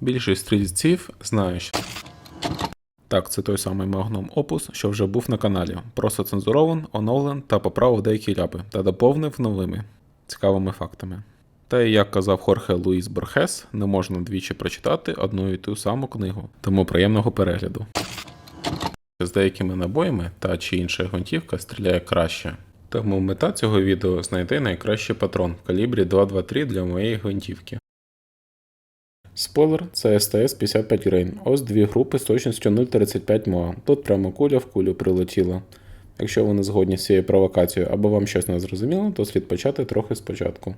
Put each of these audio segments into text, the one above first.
Більшість стрільців знає, що так, це той самий Magnum Opus, що вже був на каналі. Просто цензурован, оновлен та поправив деякі ляпи та доповнив новими цікавими фактами. Та і як казав Хорхе Луїс Борхес, не можна двічі прочитати одну і ту саму книгу, тому приємного перегляду. З деякими набоями та чи інша гвинтівка стріляє краще. Тому мета цього відео знайти найкращий патрон в калібрі 223 для моєї гвинтівки. Спойлер, це STS 55 Grain. Ось дві групи з точністю 0,35 МОА. Тут прямо куля в кулю прилетіла. Якщо ви не згодні з цією провокацією або вам щось не зрозуміло, то слід почати трохи спочатку.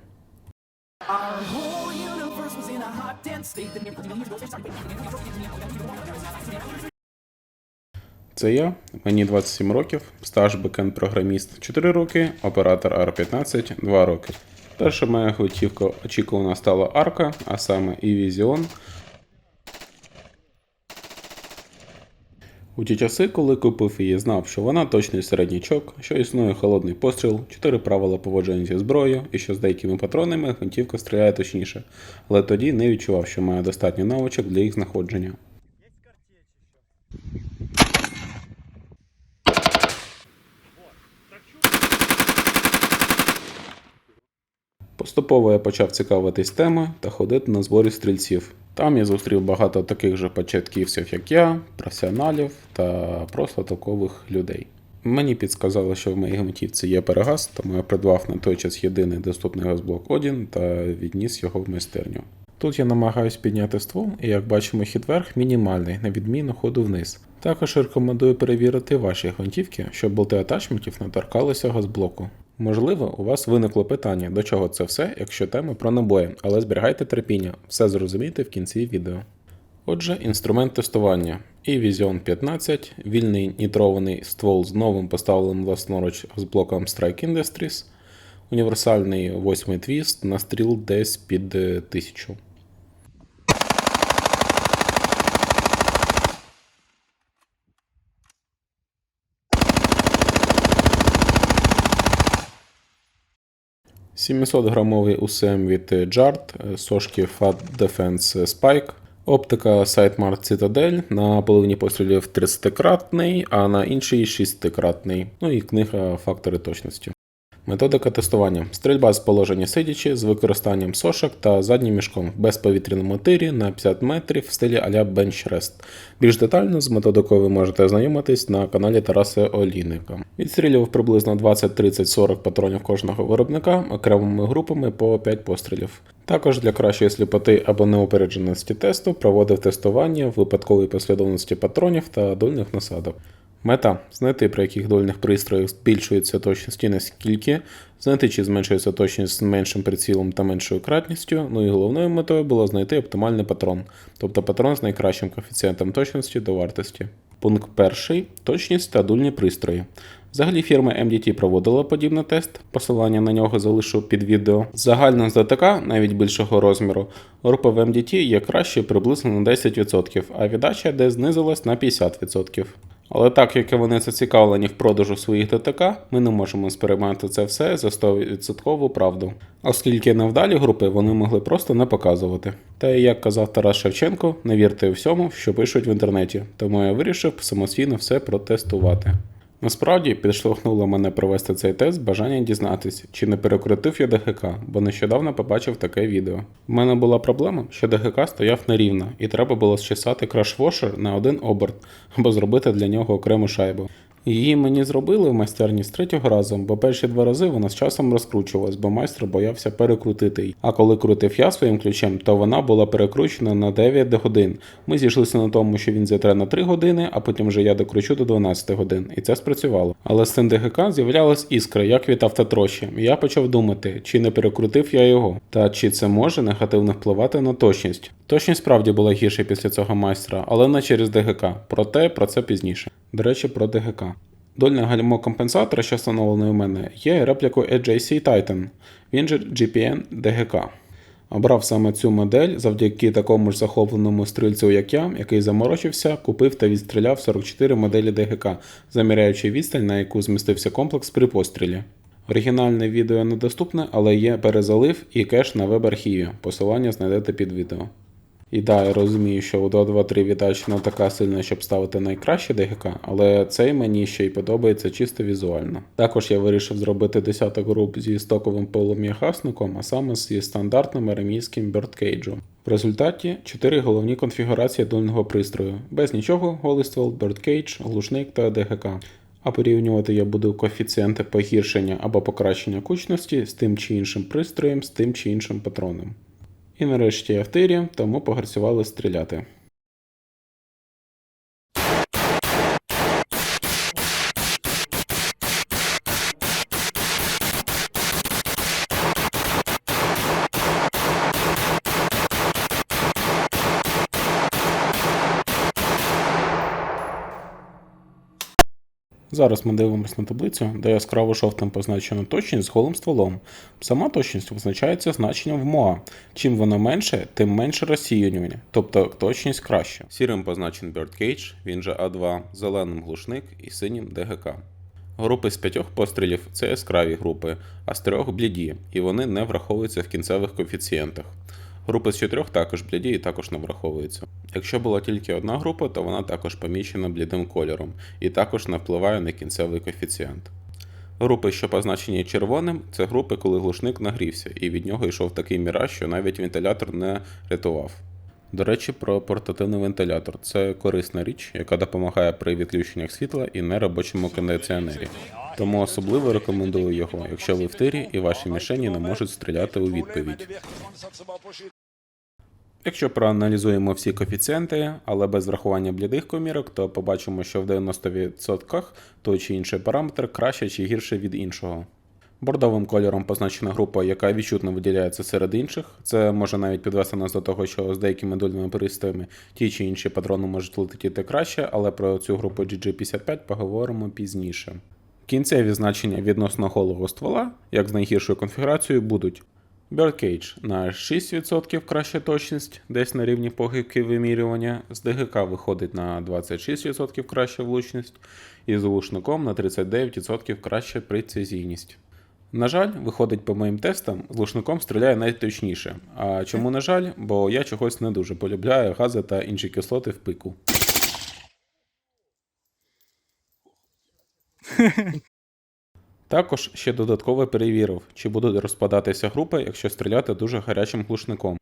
Це я, мені 27 років, стаж бекенд-програміст 4 роки, оператор AR-15 2 роки. Перша моя гвинтівка очікувано стала Арка, а саме E-Vision. У ті часи, коли купив її, знав, що вона точний середнячок, що існує холодний постріл, 4 правила поводження зі зброєю і що з деякими патронами гвинтівка стріляє точніше, але тоді не відчував, що має достатньо навичок для їх знаходження. Поступово я почав цікавитись темою та ходити на збори стрільців. Там я зустрів багато таких же початківців, як я, професіоналів та просто толкових людей. Мені підсказали, що в моїй гвинтівці є перегаз, тому я придбав на той час єдиний доступний газблок Odin та відніс його в майстерню. Тут я намагаюсь підняти ствол, і як бачимо, хід вверх мінімальний, на відміну ходу вниз. Також рекомендую перевірити ваші гвинтівки, щоб болти атачментів не торкалися газблоку. Можливо, у вас виникло питання, до чого це все, якщо тема про набої, але зберігайте терпіння, все зрозумієте в кінці відео. Отже, інструмент тестування. E-Vision 15, вільний нітрований ствол з новим поставленим власноруч газблоком Strike Industries, універсальний 8-й твіст, настріл десь під 1000. «700-грамовий УСМ від JARD, сошки Fat Defense Spike, оптика Sightmark Citadel, на половині пострілів 30-кратний, а на іншій 6-кратний, ну і книга «Фактори точності». Методика тестування. Стрільба з положення сидячи, з використанням сошок та заднім мішком, в безповітряному тирі на 50 метрів в стилі а-ля Bench Rest. Більш детально з методикою ви можете ознайомитись на каналі Тараса Олійника. Відстрілював приблизно 20, 30, 40 патронів кожного виробника, окремими групами по 5 пострілів. Також для кращої сліпоти або неупередженості тесту проводив тестування в випадковій послідовності патронів та дульних насадок. Мета – знайти, при яких дульних пристроях збільшується точність і наскільки, знайти, чи зменшується точність з меншим прицілом та меншою кратністю, ну і головною метою було знайти оптимальний патрон, тобто патрон з найкращим коефіцієнтом точності до вартості. Пункт 1. Точність та дульні пристрої. Взагалі фірма MDT проводила подібний тест, посилання на нього залишу під відео. Загально з ДТК, навіть більшого розміру, група в MDT є краще приблизно на 10%, а віддача де знизилась на 50%. Але так як вони зацікавлені в продажу своїх ДТК, ми не можемо сприймати це все за 100% правду. Оскільки невдалі групи вони могли просто не показувати. Та і як казав Тарас Шевченко, не вірте всьому, що пишуть в інтернеті, тому я вирішив самостійно все протестувати. Насправді, підштовхнуло мене провести цей тест бажання дізнатись, чи не перекрутив я ДГК, бо нещодавно побачив таке відео. У мене була проблема, що ДГК стояв нерівно, і треба було зчесати крашвошер на один оберт, або зробити для нього окрему шайбу. Її мені зробили в майстерні з 3-го разу, бо перші 2 рази вона з часом розкручувалась, бо майстер боявся перекрутити її. А коли крутив я своїм ключем, то вона була перекручена на 9 годин. Ми зійшлися на тому, що він зітре на 3 години, а потім вже я докручу до 12 годин. І це спрацювало. Але з цим ДГК з'являлась іскра, як від автотрощі. І я почав думати, чи не перекрутив я його, та чи це може негативно впливати на точність. Точність справді була гірша після цього майстра, але не через ДГК. Проте про це пізніше. До речі, про ДГК. Дольне гальмо компенсатора, що встановлений у мене, є реплікою AJC Titan, він же GPN DGK. Обрав саме цю модель завдяки такому ж захопленому стрільцю, як я, який заморочився, купив та відстріляв 44 моделі ДГК, заміряючи відстань, на яку змістився комплекс при пострілі. Оригінальне відео недоступне, але є перезалив і кеш на веб-архіві, посилання знайдете під відео. І да, я розумію, що у 2.2.3 віддач не така сильна, щоб ставити найкраще ДГК, але цей мені ще й подобається чисто візуально. Також я вирішив зробити десяток груп зі стоковим полум'ягасником, а саме зі стандартним арамійським Birdcage. В результаті 4 головні конфігурації дульного пристрою. Без нічого, голий ствол, Birdcage, глушник та ДГК. А порівнювати я буду коефіцієнти погіршення або покращення кучності з тим чи іншим пристроєм, з тим чи іншим патроном. І нарешті я в тирі, тому погарцювали стріляти. Зараз ми дивимося на таблицю, де яскраво жовтим позначена точність з голим стволом. Сама точність визначається значенням в МОА. Чим вона менше, тим менше розсіювання, тобто точність краще. Сірим позначений Birdcage, він же А2, зеленим глушник і синім ДГК. Групи з 5 пострілів – це яскраві групи, а з 3 – бліді, і вони не враховуються в кінцевих коефіцієнтах. Групи з 4 також бліді і також не враховуються. Якщо була тільки одна група, то вона також помічена блідим кольором і також не впливає на кінцевий коефіцієнт. Групи, що позначені червоним, це групи, коли глушник нагрівся і від нього йшов такий міраж, що навіть вентилятор не рятував. До речі, про портативний вентилятор. Це корисна річ, яка допомагає при відключеннях світла і неробочому кондиціонері. Тому особливо рекомендую його, якщо ви в тирі і ваші мішені не можуть стріляти у відповідь. Якщо проаналізуємо всі коефіцієнти, але без врахування блідих комірок, то побачимо, що в 90% той чи інший параметр краще чи гірше від іншого. Бордовим кольором позначена група, яка відчутно виділяється серед інших. Це може навіть підвести нас до того, що з деякими дульними пристроями ті чи інші патрони можуть летіти краще, але про цю групу GG55 поговоримо пізніше. Кінцеві значення відносно голого ствола, як з найгіршою конфігурацією, будуть Birdcage на 6% краща точність, десь на рівні похибки вимірювання, з ДГК виходить на 26% краща влучність, і з глушником на 39% краща прецизійність. На жаль, виходить по моїм тестам, з глушником стріляє найточніше. А чому на жаль? Бо я чогось не дуже полюбляю гази та інші кислоти в пику. Також ще додатково перевірив, чи будуть розпадатися групи, якщо стріляти дуже гарячим глушником.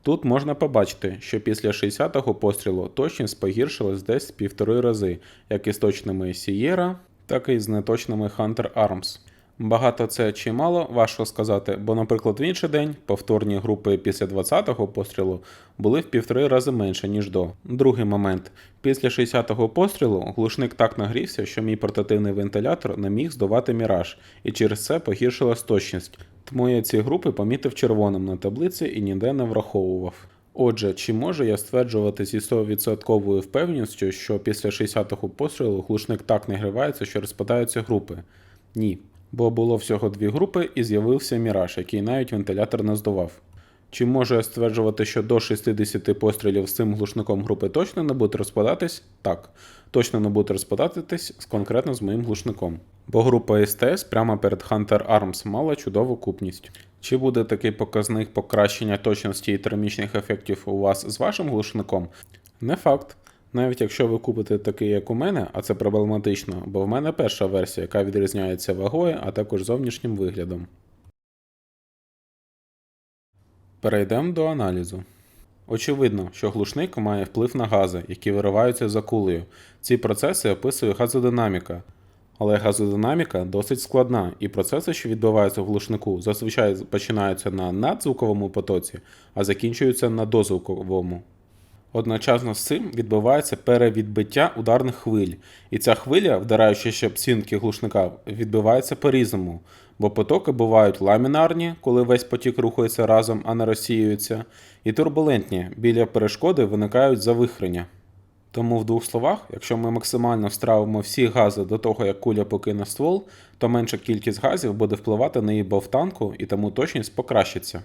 Тут можна побачити, що після 60-го пострілу точність погіршилась десь в 1,5 рази, як із точними Sierra, так і з неточними Hunter Arms. Багато це чи мало, важко сказати, бо, наприклад, в інший день повторні групи після 20-го пострілу були в 1,5 рази менше, ніж до. Другий момент. Після 60-го пострілу глушник так нагрівся, що мій портативний вентилятор не міг здувати міраж, і через це погіршилась точність. Тому я ці групи помітив червоним на таблиці і ніде не враховував. Отже, чи можу я стверджувати зі 100% впевненістю, що після 60-го пострілу глушник так нагрівається, що розпадаються групи? Ні. Бо було всього 2 групи і з'явився міраж, який навіть вентилятор не здував. Чи можу я стверджувати, що до 60 пострілів з цим глушником групи точно не будуть розпадатись? Так, точно не будуть розпадатись конкретно з моїм глушником. Бо група СТС прямо перед Hunter Arms мала чудову купність. Чи буде такий показник покращення точності і термічних ефектів у вас з вашим глушником? Не факт. Навіть якщо ви купите такий, як у мене, а це проблематично, бо в мене перша версія, яка відрізняється вагою, а також зовнішнім виглядом. Перейдемо до аналізу. Очевидно, що глушник має вплив на гази, які вириваються за кулею. Ці процеси описує газодинаміка. Але газодинаміка досить складна, і процеси, що відбуваються в глушнику, зазвичай починаються на надзвуковому потоці, а закінчуються на дозвуковому. Одночасно з цим відбувається перевідбиття ударних хвиль, і ця хвиля, вдараючи ще об стінки глушника, відбивається по-різному, бо потоки бувають ламінарні, коли весь потік рухається разом, а не розсіюється, і турбулентні, біля перешкоди виникають завихрення. Тому в двох словах, якщо ми максимально стравимо всі гази до того, як куля покине ствол, то менша кількість газів буде впливати на її бовтанку і тому точність покращиться.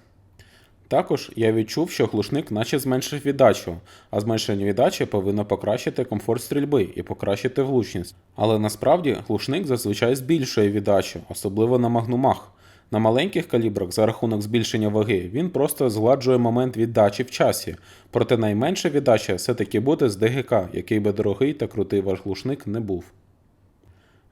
Також я відчув, що глушник наче зменшив віддачу, а зменшення віддачі повинно покращити комфорт стрільби і покращити влучність. Але насправді глушник зазвичай збільшує віддачу, особливо на магнумах. На маленьких калібрах за рахунок збільшення ваги він просто згладжує момент віддачі в часі, проте найменша віддача все-таки буде з ДГК, який би дорогий та крутий ваш глушник не був.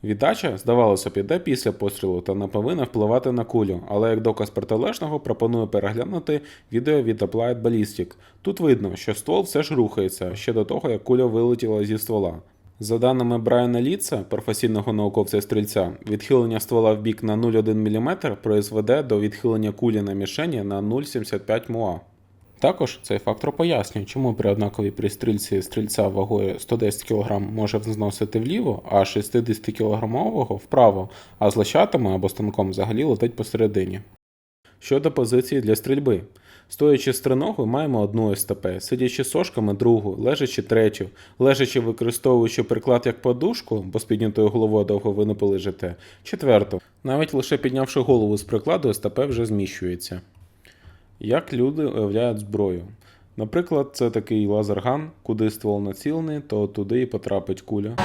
Віддача, здавалося б, іде після пострілу та не повинна впливати на кулю, але як доказ протилежного пропоную переглянути відео від Applied Ballistic. Тут видно, що ствол все ж рухається ще до того, як куля вилетіла зі ствола. За даними Брайана Літца, професійного науковця-стрільця, відхилення ствола в бік на 0,1 мм призведе до відхилення кулі на мішені на 0,75 муа. Також цей фактор пояснює, чому при однаковій пристрільці стрільця вагою 110 кг може зносити вліво, а 60 кг вправо, а з лещатами або станком взагалі летить посередині. Щодо позиції для стрільби. Стоячи з триногою маємо одну СТП, сидячи з сошками другу, лежачи третю, лежачи використовуючи приклад як подушку, бо з піднятою головою довго ви не полежите, четверту. Навіть лише піднявши голову з прикладу, СТП вже зміщується. Як люди уявляють зброю? Наприклад, це такий лазерган, куди ствол націлений, то туди і потрапить куля.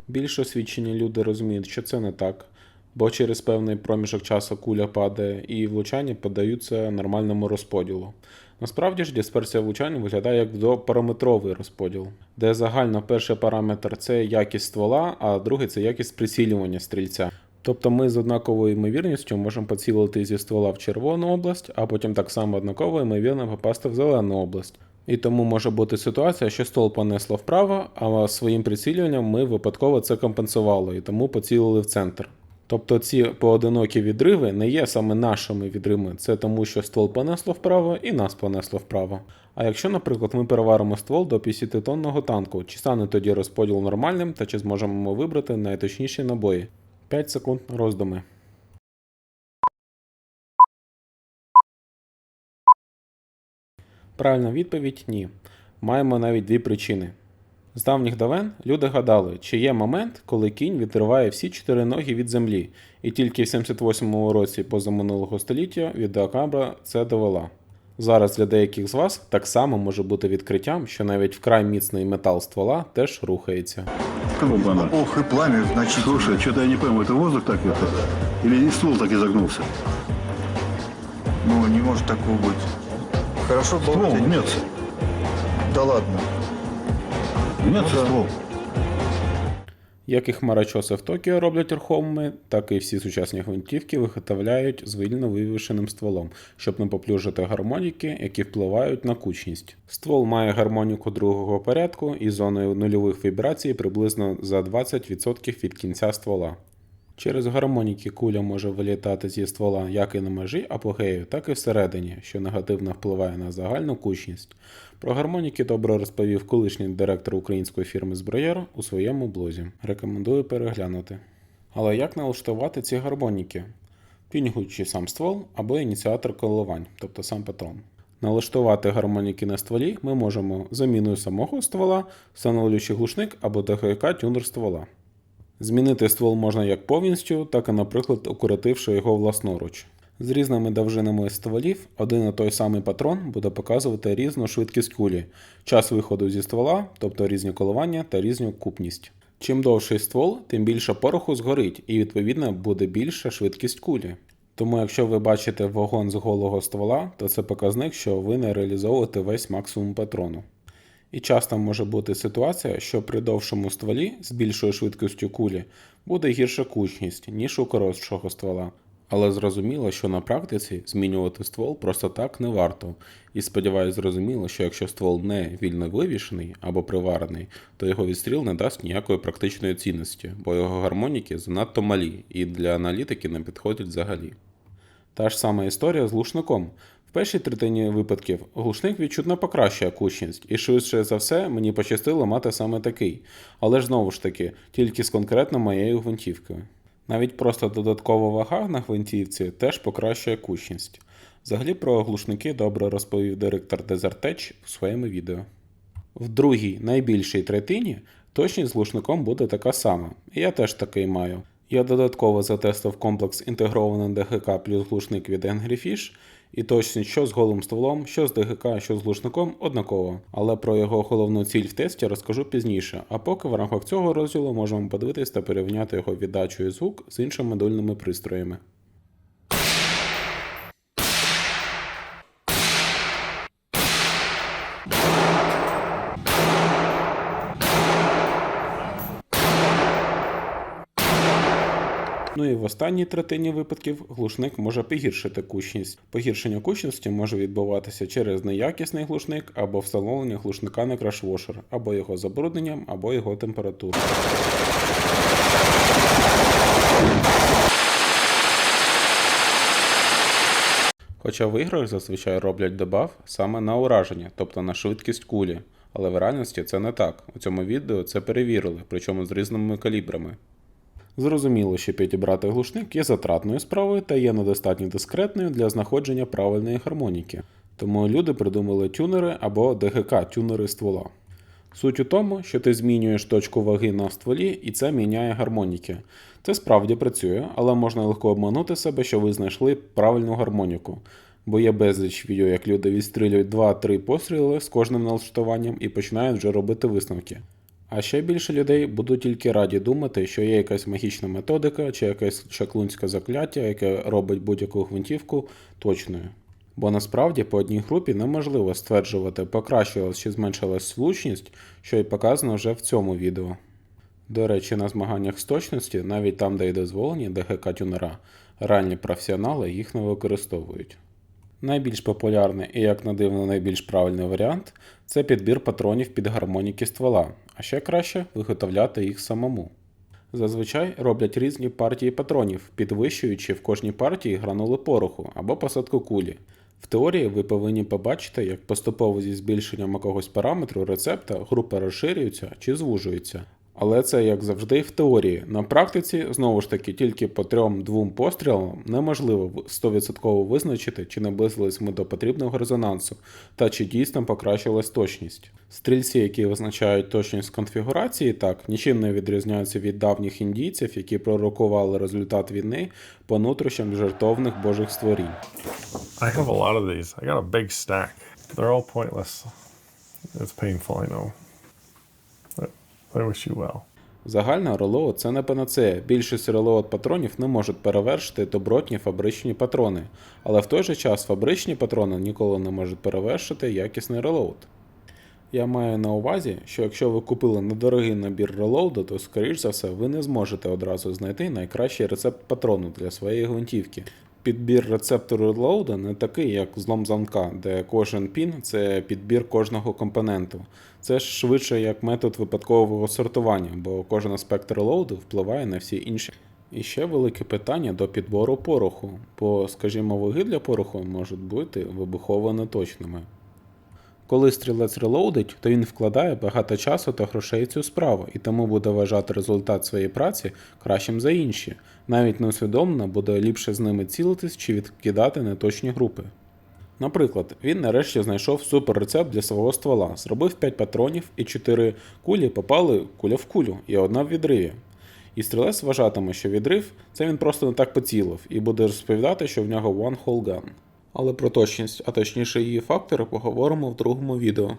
Більш освічені люди розуміють, що це не так, бо через певний проміжок часу куля падає і влучання піддаються нормальному розподілу. Насправді ж дисперсія влучань виглядає як двопараметровий розподіл, де загально перший параметр – це якість ствола, а другий – це якість прицілювання стрільця. Тобто ми з однаковою ймовірністю можемо поцілити зі ствола в червону область, а потім так само однаково ймовірно попасти в зелену область. І тому може бути ситуація, що ствол понесло вправо, а своїм прицілюванням ми випадково це компенсували і тому поцілили в центр. Тобто ці поодинокі відриви не є саме нашими відривами, це тому, що ствол понесло вправо і нас понесло вправо. А якщо, наприклад, ми переваримо ствол до 50-тонного танку, чи стане тоді розподіл нормальним та чи зможемо ми вибрати найточніші набої? 5 секунд роздуми. Правильна відповідь – ні. Маємо навіть дві причини. З давніх давен люди гадали, чи є момент, коли кінь відриває всі 4 ноги від землі, і тільки в 78-му році позаминулого століття відеокамера це довела. Зараз для деяких з вас так само може бути відкриттям, що навіть вкрай міцний метал ствола теж рухається. Ох, и пламя, значит... Слушай, что-то я не пойму, это воздух так это? Или ствол так изогнулся? Ну, не может такого быть. Хорошо, Ствол болт тянет. гнется. Да ладно. Гнется ствол. Як і хмарочоси в Токіо роблять рухомими, так і всі сучасні гвинтівки виготовляють з вільно вивішеним стволом, щоб не поплюжити гармоніки, які впливають на кучність. Ствол має гармоніку другого порядку із зоною нульових вібрацій приблизно за 20% від кінця ствола. Через гармоніки куля може вилітати зі ствола як і на межі апогею, так і всередині, що негативно впливає на загальну кучність. Про гармоніки добре розповів колишній директор української фірми «Зброєр» у своєму блозі. Рекомендую переглянути. Але як налаштувати ці гармоніки? Тюнінгуючи сам ствол або ініціатор коливань, тобто сам патрон. Налаштувати гармоніки на стволі ми можемо заміною самого ствола, встановлюючи глушник або ДГК тюнер ствола. Змінити ствол можна як повністю, так і, наприклад, укоротивши його власноруч. З різними довжинами стволів один і той самий патрон буде показувати різну швидкість кулі, час виходу зі ствола, тобто різні коливання та різну купність. Чим довший ствол, тим більше пороху згорить і відповідно буде більша швидкість кулі. Тому якщо ви бачите вогонь з голого ствола, то це показник, що ви не реалізовуєте весь максимум патрону. І часто може бути ситуація, що при довшому стволі з більшою швидкістю кулі буде гірша кучність, ніж у коротшого ствола. Але зрозуміло, що на практиці змінювати ствол просто так не варто. І сподіваюсь зрозуміло, що якщо ствол не вільно вивішений або приварений, то його відстріл не дасть ніякої практичної цінності, бо його гармоніки занадто малі і для аналітики не підходять взагалі. Та ж сама історія з глушником. В першій третині випадків глушник відчутно покращує кучність, і швидше за все мені пощастило мати саме такий. Але ж знову ж таки, тільки з конкретно моєю гвинтівкою. Навіть просто додаткова вага на гвинтівці теж покращує кучність. Взагалі про глушники добре розповів директор Desert Tech у своєму відео. В другій, найбільшій третині точність з глушником буде така сама. І я теж такий маю. Я додатково затестив комплекс інтегрований ДГК плюс глушник від Angry Fish, і точність що з голим стволом, що з ДГК, що з глушником однаково, але про його головну ціль в тесті розкажу пізніше, а поки в рамках цього розділу можемо подивитись та порівняти його віддачу і звук з іншими модульними пристроями. Ну і в останній третині випадків глушник може погіршити кучність. Погіршення кучності може відбуватися через неякісний глушник або встановлення глушника на крашвошер, або його забрудненням, або його температурою. Хоча в іграх зазвичай роблять дебаф саме на ураження, тобто на швидкість кулі. Але в реальності це не так. У цьому відео це перевірили, причому з різними калібрами. Зрозуміло, що підібрати глушник є затратною справою та є недостатньо дискретною для знаходження правильної гармоніки. Тому люди придумали тюнери або ДГК-тюнери ствола. Суть у тому, що ти змінюєш точку ваги на стволі і це міняє гармоніки. Це справді працює, але можна легко обманути себе, що ви знайшли правильну гармоніку. Бо є безліч відео, як люди відстрілюють 2-3 постріли з кожним налаштуванням і починають вже робити висновки. А ще більше людей будуть тільки раді думати, що є якась магічна методика чи якесь чаклунське закляття, яке робить будь-яку гвинтівку точною. Бо насправді по одній групі неможливо стверджувати, покращилась чи зменшилась влучність, що й показано вже в цьому відео. До речі, на змаганнях з точності, навіть там, де й дозволені ДГК-тюнера, реальні професіонали їх не використовують. Найбільш популярний і, як на дивно, найбільш правильний варіант – це підбір патронів під гармоніки ствола, а ще краще виготовляти їх самому. Зазвичай роблять різні партії патронів, підвищуючи в кожній партії гранули пороху або посадку кулі. В теорії ви повинні побачити, як поступово зі збільшенням якогось параметру рецепта групи розширюються чи звужуються. Але це, як завжди, в теорії. На практиці, знову ж таки, тільки по 3-2 пострілам неможливо 100% визначити, чи наблизились ми до потрібного резонансу, та чи дійсно покращилась точність. Стрільці, які визначають точність конфігурації, так, нічим не відрізняються від давніх індійців, які пророкували результат війни по нутрощам жертовних божих створінь. I have a lot of these. I got a big stack. They're all pointless. It's painful, I know. But I wish you well. Загально релоуд – це не панацея. Більшість релоуд патронів не можуть перевершити добротні фабричні патрони. Але в той же час фабричні патрони ніколи не можуть перевершити якісний релоуд. Я маю на увазі, що якщо ви купили недорогий набір релоуду, то, скоріш за все, ви не зможете одразу знайти найкращий рецепт патрону для своєї гвинтівки. Підбір рецепту релоуда не такий, як злом замка, де кожен пін – це підбір кожного компоненту. Це ж швидше як метод випадкового сортування, бо кожен аспект релоуду впливає на всі інші. І ще велике питання до підбору пороху, бо, скажімо, ваги для пороху можуть бути вибухово неточними. Коли стрілець релоудить, то він вкладає багато часу та грошей в цю справу, і тому буде вважати результат своєї праці кращим за інші. Навіть неусвідомлено буде ліпше з ними цілитись чи відкидати неточні групи. Наприклад, він нарешті знайшов суперрецепт для свого ствола, зробив 5 патронів і 4 кулі попали куля в кулю і одна в відриві. І стрілець вважатиме, що відрив – це він просто не так поцілив, і буде розповідати, що в нього one hole gun. Але про точність, а точніше її фактори, поговоримо в другому відео.